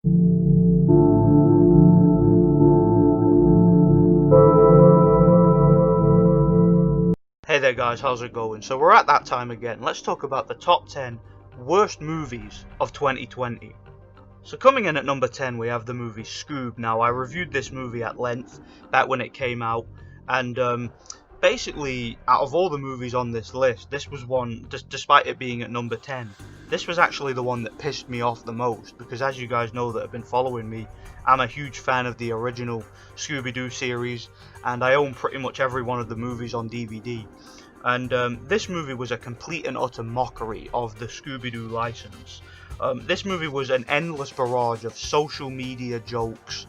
Hey there guys, how's it going? So we're at that time again. Let's talk about the top 10 worst movies of 2020. So coming in at number 10 we have the movie Scoob. Now I reviewed this movie at length back when it came out, and basically out of all the movies on this list, this was one, despite it being at number 10, this was actually the one that pissed me off the most, because as you guys know that have been following me, I'm a huge fan of the original Scooby-Doo series, and I own pretty much every one of the movies on DVD. And this movie was a complete and utter mockery of the Scooby-Doo license. This movie was an endless barrage of social media jokes,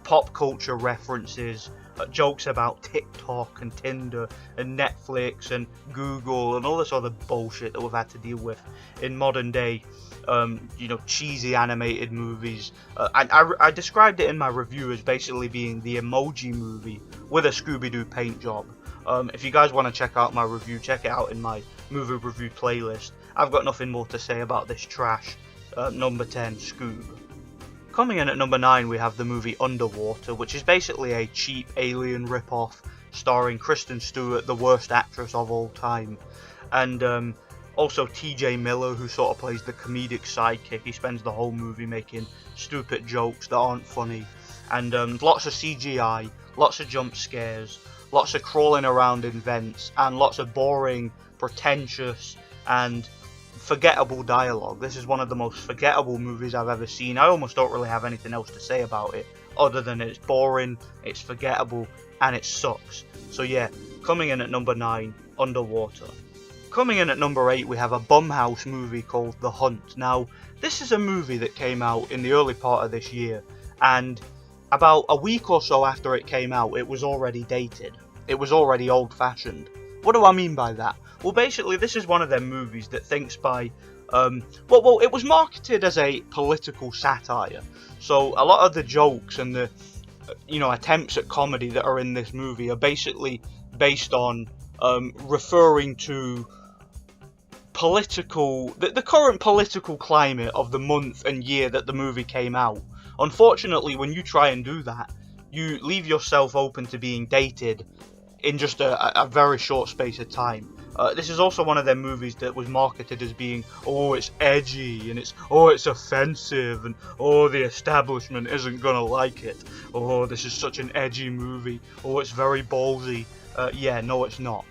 pop culture references, jokes about TikTok and Tinder and Netflix and Google and all this other bullshit that we've had to deal with in modern day, cheesy animated movies. I described it in my review as basically being the emoji movie with a Scooby-Doo paint job. If you guys want to check out my review, check it out in my movie review playlist. I've got nothing more to say about this trash. Number 10, Scoob. Coming in at number 9 we have the movie Underwater, which is basically a cheap alien rip-off starring Kristen Stewart, the worst actress of all time, and also TJ Miller, who sort of plays the comedic sidekick. He spends the whole movie making stupid jokes that aren't funny, and lots of CGI, lots of jump scares, lots of crawling around in vents, and lots of boring, pretentious, and forgettable dialogue. This is one of the most forgettable movies I've ever seen. I almost don't really have anything else to say about it, other than it's boring, it's forgettable, and it sucks. So yeah, coming in at number 9, Underwater. Coming in at number 8 we have a Bumhouse movie called The Hunt. Now, this is a movie that came out in the early part of this year, and about a week or so after it came out, it was already dated. It was already old-fashioned. What do I mean by that? Well, basically, this is one of them movies that thinks by... it was marketed as a political satire. So, a lot of the jokes and the, attempts at comedy that are in this movie are basically based on referring to the current political climate of the month and year that the movie came out. Unfortunately, when you try and do that, you leave yourself open to being dated in just a very short space of time. This is also one of them movies that was marketed as being, oh, it's edgy, and it's offensive, and oh, the establishment isn't gonna like it. Oh, this is such an edgy movie. Oh, it's very ballsy. Yeah, no, it's not.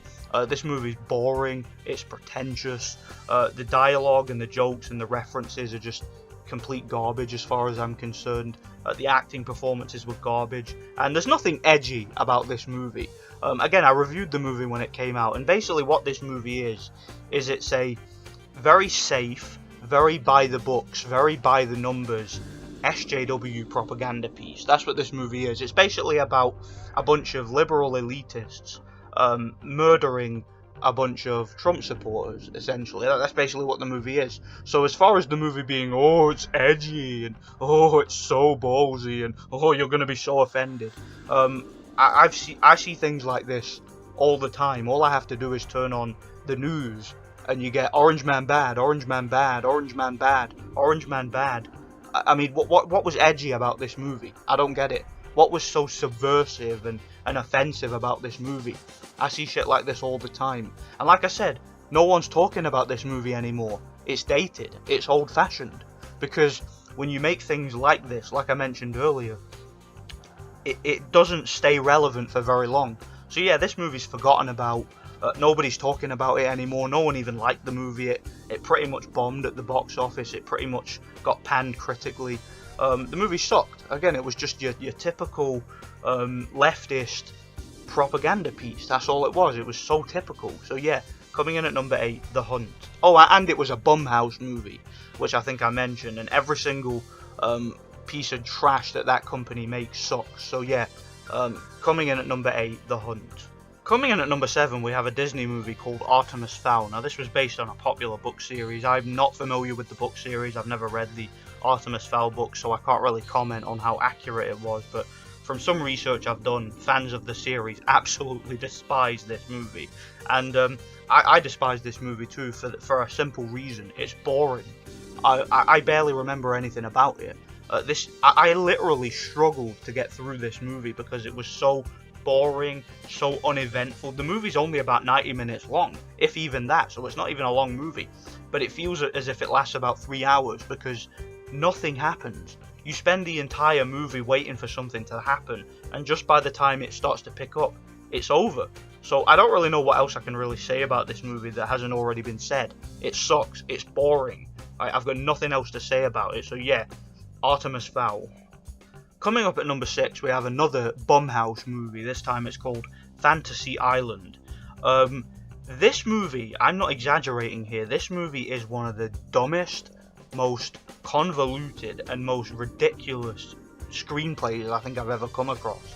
This movie's boring. It's pretentious. The dialogue and the jokes and the references are just complete garbage as far as I'm concerned. The acting performances were garbage, and there's nothing edgy about this movie. Again, I reviewed the movie when it came out, and basically what this movie is it's a very safe, very by the books, very by the numbers SJW propaganda piece. That's what this movie is. It's basically about a bunch of liberal elitists murdering a bunch of Trump supporters, essentially. That's basically what the movie is. So as far as the movie being, oh, it's edgy, and oh, it's so ballsy, and oh, you're going to be so offended, I see things like this all the time. All I have to do is turn on the news, and you get Orange Man bad, Orange Man bad, Orange Man bad, Orange Man bad. I mean, what was edgy about this movie? I don't get it. What was so subversive and offensive about this movie? I see shit like this all the time. And like I said, no one's talking about this movie anymore. It's dated. It's old-fashioned. Because when you make things like this, like I mentioned earlier, it doesn't stay relevant for very long. So yeah, this movie's forgotten about. Nobody's talking about it anymore. No one even liked the movie. It pretty much bombed at the box office. It pretty much got panned critically. The movie sucked. Again, it was just your typical leftist propaganda piece. That's all it was. It was so typical. So yeah, coming in at number 8, The Hunt. Oh, and it was a Bumhouse movie, which I think I mentioned, and every single piece of trash that company makes sucks. So yeah, coming in at number 8, The Hunt. Coming in at number 7, we have a Disney movie called Artemis, Fowl. Now, this was based on a popular book series. I'm not familiar with the book series. I've never read the Artemis Fowl book, so I can't really comment on how accurate it was. But from some research I've done, fans of the series absolutely despise this movie. And I despise this movie too for a simple reason. It's boring. I barely remember anything about it. I literally struggled to get through this movie because it was so boring, so uneventful. The movie's only about 90 minutes long, if even that, so it's not even a long movie. But it feels as if it lasts about 3 hours because nothing happens. You spend the entire movie waiting for something to happen, and just by the time it starts to pick up, it's over. So I don't really know what else I can really say about this movie that hasn't already been said. It sucks, it's boring. I've got nothing else to say about it, so yeah, Artemis Fowl. Coming up at number 6, we have another Bumhouse movie. This time it's called Fantasy Island. This movie, I'm not exaggerating here, this movie is one of the dumbest, most convoluted, and most ridiculous screenplays I think I've ever come across.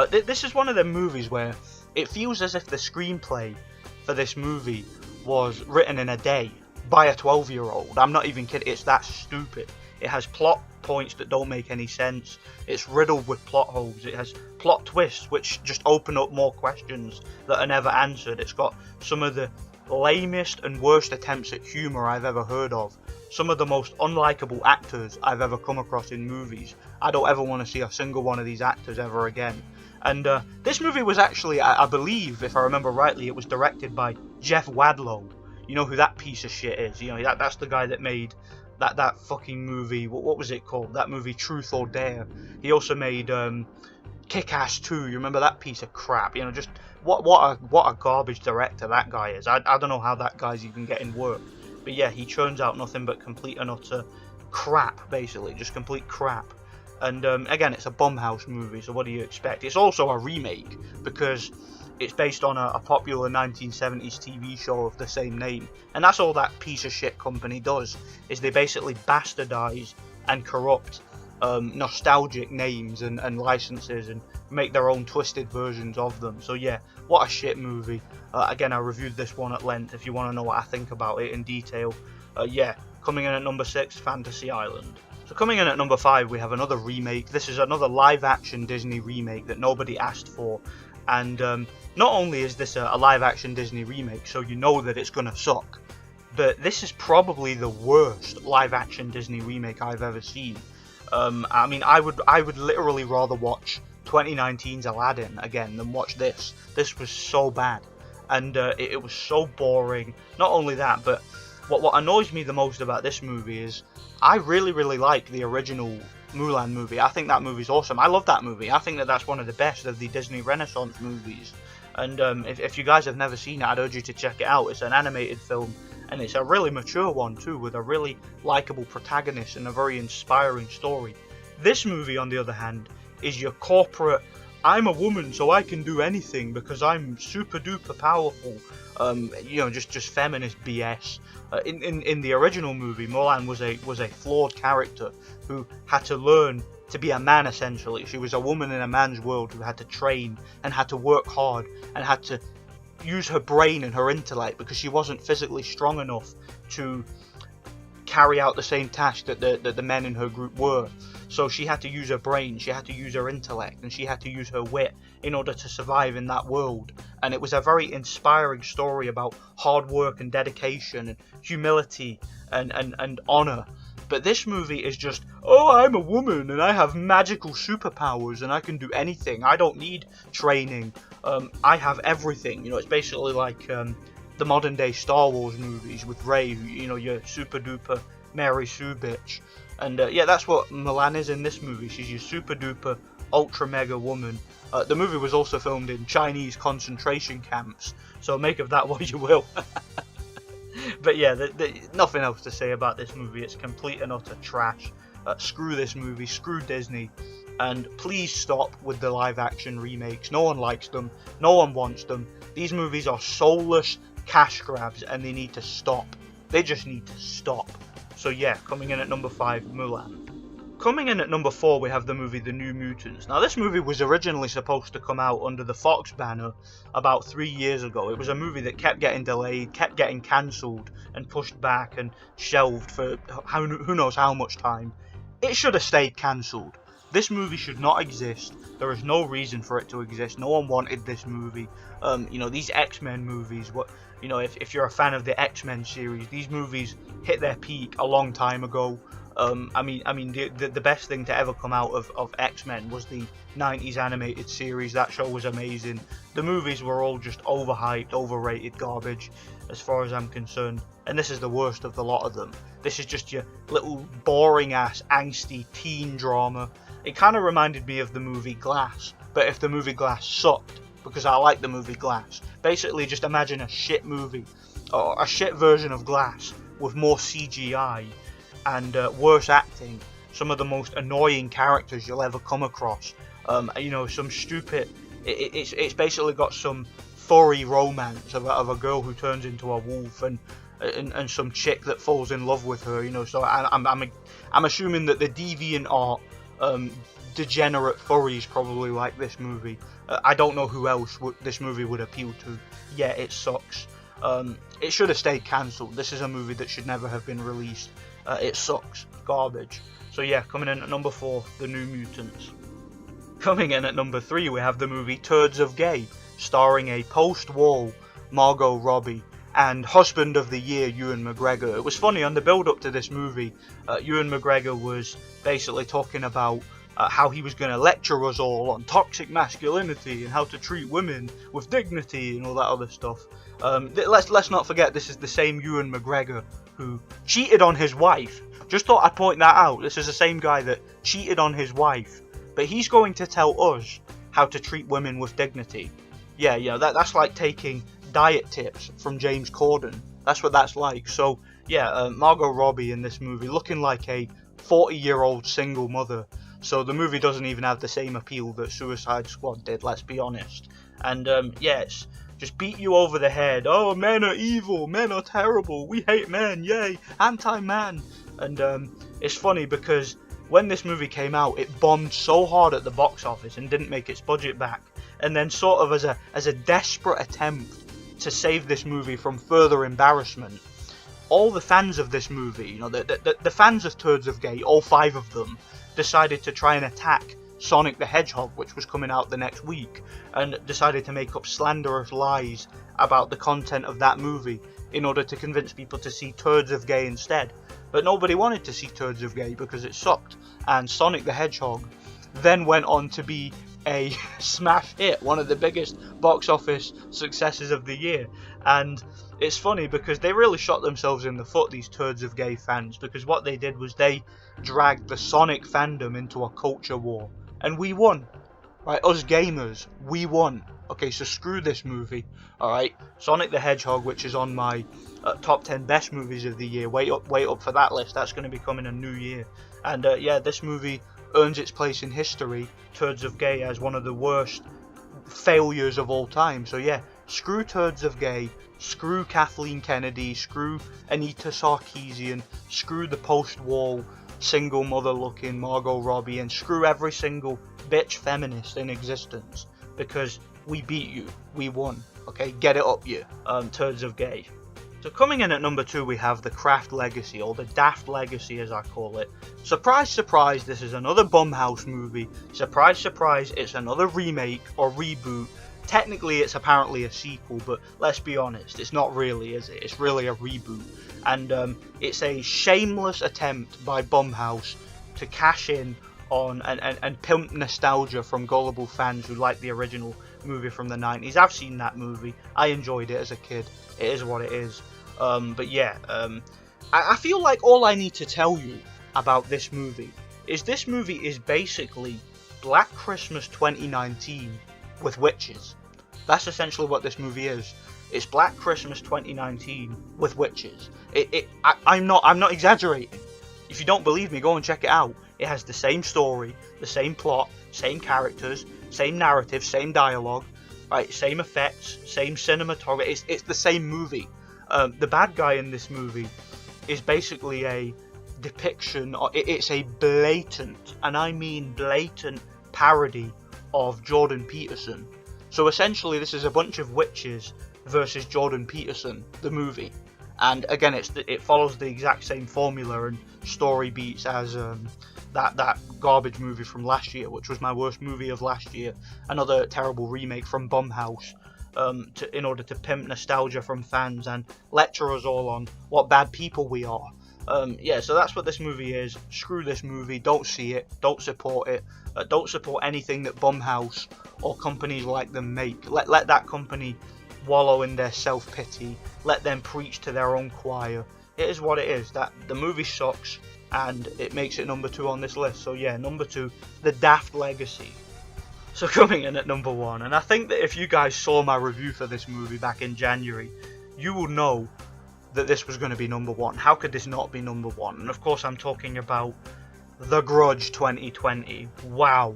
This is one of them movies where it feels as if the screenplay for this movie was written in a day by a 12-year-old. I'm not even kidding, it's that stupid. It has plot points that don't make any sense. It's riddled with plot holes. It has plot twists which just open up more questions that are never answered. It's got some of the lamest and worst attempts at humour I've ever heard of. Some of the most unlikable actors I've ever come across in movies. I don't ever want to see a single one of these actors ever again. And this movie was actually, I believe, if I remember rightly, it was directed by Jeff Wadlow. You know who that piece of shit is. You know, that's the guy that made that fucking movie, what was it called? That movie Truth or Dare. He also made Kick-Ass 2. You remember that piece of crap? You know, just what a garbage director that guy is. I don't know how that guy's even getting work. But yeah, he churns out nothing but complete and utter crap, basically. Just complete crap. And again, it's a Bumhouse movie, so what do you expect? It's also a remake, because it's based on a popular 1970s TV show of the same name. And that's all that piece of shit company does, is they basically bastardize and corrupt nostalgic names and licenses and make their own twisted versions of them. So yeah, what a shit movie. Again, I reviewed this one at length if you want to know what I think about it in detail. Yeah, coming in at number 6, Fantasy Island. So coming in at number 5, we have another remake. This is another live-action Disney remake that nobody asked for. And not only is this a live-action Disney remake, so you know that it's gonna suck, but this is probably the worst live-action Disney remake I've ever seen. I mean, I would literally rather watch 2019's Aladdin again than watch this. This was so bad, and it was so boring. Not only that, but what annoys me the most about this movie is I really like the original Mulan movie. I think that movie's awesome. I love that movie. I think that that's one of the best of the Disney Renaissance movies. And if you guys have never seen it, I'd urge you to check it out. It's an animated film, and it's a really mature one too, with a really likable protagonist and a very inspiring story. This movie, on the other hand, is your corporate, I'm a woman so I can do anything because I'm super duper powerful, you know, just feminist BS. In the original movie, Mulan was a flawed character who had to learn to be a man, essentially. She was a woman in a man's world who had to train and had to work hard and had to use her brain and her intellect because she wasn't physically strong enough to carry out the same task that the men in her group were. So she had to use her brain, she had to use her intellect, and she had to use her wit in order to survive in that world. And it was a very inspiring story about hard work and dedication and humility and honor. But this movie is just, oh, I'm a woman and I have magical superpowers and I can do anything. I don't need training. I have everything. You know, it's basically like the modern day Star Wars movies with Rey, you know, your super duper Mary Sue bitch. And yeah, that's what Mulan is in this movie. She's your super duper ultra mega woman. The movie was also filmed in Chinese concentration camps, so make of that what you will. But yeah, nothing else to say about this movie. It's complete and utter trash. Screw this movie, screw Disney, and please stop with the live action remakes. No one likes them, no one wants them. These movies are soulless cash grabs and they need to stop. They just need to stop. So yeah, coming in at number 5, Mulan. Coming in at number 4, we have the movie The New Mutants. Now, this movie was originally supposed to come out under the Fox banner about 3 years ago. It was a movie that kept getting delayed, kept getting cancelled and pushed back and shelved for who knows how much time. It should have stayed cancelled. This movie should not exist. There is no reason for it to exist. No one wanted this movie. You know, these X-Men movies, you know, if you're a fan of the X-Men series, these movies hit their peak a long time ago. The best thing to ever come out of X-Men was the 90s animated series. That show was amazing. The movies were all just overhyped, overrated garbage, as far as I'm concerned. And this is the worst of the lot of them. This is just your little boring-ass, angsty teen drama. It kind of reminded me of the movie Glass, but if the movie Glass sucked, because I like the movie Glass. Basically, just imagine a shit movie, or a shit version of Glass, with more CGI and worse acting, some of the most annoying characters you'll ever come across. Some stupid. It's basically got some furry romance of a girl who turns into a wolf and some chick that falls in love with her. So I'm assuming that the deviant art, degenerate furries probably like this movie. I don't know who else this movie would appeal to. Yeah, it sucks. It should have stayed cancelled. This is a movie that should never have been released. It sucks. Garbage. So yeah, coming in at number 4, The New Mutants. Coming in at number 3, we have the movie Turds of Gay, starring a post-war Margot Robbie and husband of the year Ewan McGregor. It was funny, on the build-up to this movie, Ewan McGregor was basically talking about how he was going to lecture us all on toxic masculinity and how to treat women with dignity and all that other stuff. Let's not forget, this is the same Ewan McGregor who cheated on his wife. Just thought I'd point that out. This is the same guy that cheated on his wife, but he's going to tell us how to treat women with dignity. Yeah, that's like taking diet tips from James Corden. That's what that's like. So yeah, Margot Robbie in this movie looking like a 40-year-old single mother. So the movie doesn't even have the same appeal that Suicide Squad did, let's be honest. And it's just beat you over the head. Oh, men are evil, men are terrible, we hate men, yay, anti-man. And it's funny because when this movie came out, it bombed so hard at the box office and didn't make its budget back. And then sort of as a desperate attempt to save this movie from further embarrassment, all the fans of this movie, the fans of Turds of Gay, all 5 of them, decided to try and attack Sonic the Hedgehog, which was coming out the next week, and decided to make up slanderous lies about the content of that movie in order to convince people to see Turds of Gay instead. But nobody wanted to see Turds of Gay because it sucked, and Sonic the Hedgehog then went on to be a smash hit, one of the biggest box office successes of the year. And it's funny because they really shot themselves in the foot, these Turds of Gay fans, because what they did was they dragged the Sonic fandom into a culture war, and we won. Right, us gamers, we won. Okay, so screw this movie. Alright, Sonic the Hedgehog, which is on my top 10 best movies of the year, wait up for that list. That's going to be coming in new year. And yeah, this movie earns its place in history, Turds of Gay, as one of the worst failures of all time. So yeah, screw Turds of Gay, screw Kathleen Kennedy, screw Anita Sarkeesian, screw the post-war single mother looking Margot Robbie, and screw every single bitch feminist in existence, because we beat you, we won. Okay, get it up you, Turds of Gay. So coming in at number 2, we have The Craft Legacy, or The Daft Legacy as I call it. Surprise, surprise, this is another Blumhouse movie. Surprise, surprise, it's another remake or reboot. Technically it's apparently a sequel, but let's be honest, it's not really, is it? It's really a reboot. And it's a shameless attempt by Blumhouse to cash in on and pimp nostalgia from gullible fans who like the original movie from the 90s. I've seen that movie, I enjoyed it as a kid, it is what it is. But yeah, I feel like all I need to tell you about this movie is basically Black Christmas 2019 with witches. That's essentially what this movie is. It's Black Christmas 2019 with witches. I'm not exaggerating. If you don't believe me, go and check it out. It has the same story, the same plot, same characters, same narrative, same dialogue, right? Same effects, same cinematography. It's the same movie. The bad guy in this movie is basically a depiction. It's a blatant, and I mean blatant, parody of Jordan Peterson. So essentially, this is a bunch of witches versus Jordan Peterson, the movie. And again, it follows the exact same formula and story beats as that garbage movie from last year, which was my worst movie of last year. Another terrible remake from Blumhouse, in order to pimp nostalgia from fans and lecture us all on what bad people we are. Yeah, so that's what this movie is. Screw this movie. Don't see it. Don't support it. Don't support anything that Blumhouse or companies like them make. Let that company wallow in their self-pity. Let them preach to their own choir. It is what it is. That the movie sucks, and it makes it number 2 on this list. So yeah, number 2, The Daft Legacy. So coming in at number 1, and I think that if you guys saw my review for this movie back in January, you will know that this was going to be number 1. How could this not be number 1? And of course I'm talking about The Grudge 2020. Wow.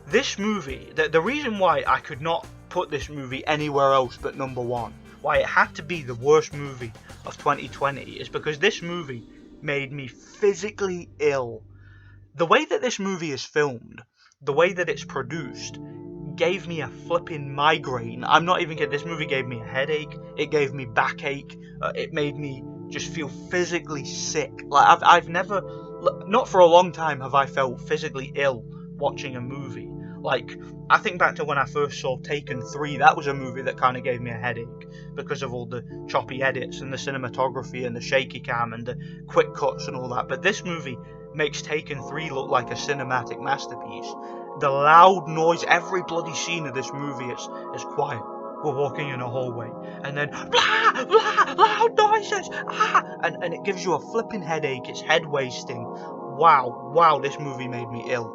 This movie, the reason why I could not put this movie anywhere else but number 1, why it had to be the worst movie of 2020, is because this movie made me physically ill. The way that this movie is filmed, the way that it's produced, gave me a flipping migraine. I'm not even kidding. This movie gave me a headache. It gave me backache. It made me just feel physically sick. Like I've never, not for a long time, have I felt physically ill watching a movie. Like, I think back to when I first saw Taken 3. That was a movie that kind of gave me a headache because of all the choppy edits and the cinematography and the shaky cam and the quick cuts and all that. But this movie makes Taken 3 look like a cinematic masterpiece. The loud noise, every bloody scene of this movie is quiet. We're walking in a hallway, and then blah, blah, loud noises, and it gives you a flipping headache. It's head wasting. Wow, this movie made me ill.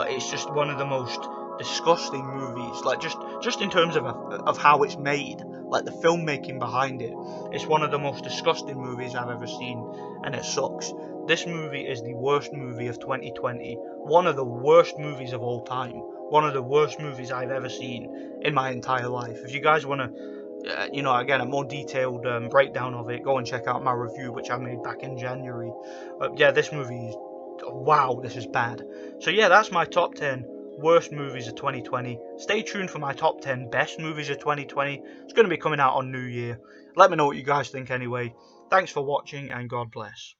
It's just one of the most disgusting movies, like just in terms of how it's made, like the filmmaking behind it. It's one of the most disgusting movies I've ever seen, and it sucks. This movie is the worst movie of 2020, one of the worst movies of all time, one of the worst movies I've ever seen in my entire life. If you guys want to, again, a more detailed breakdown of it, go and check out my review, which I made back in January. But yeah, this movie is, wow, this is bad. So yeah, that's my top 10 worst movies of 2020. Stay tuned for my top 10 best movies of 2020. It's going to be coming out on New Year. Let me know what you guys think anyway. Thanks for watching, and God bless.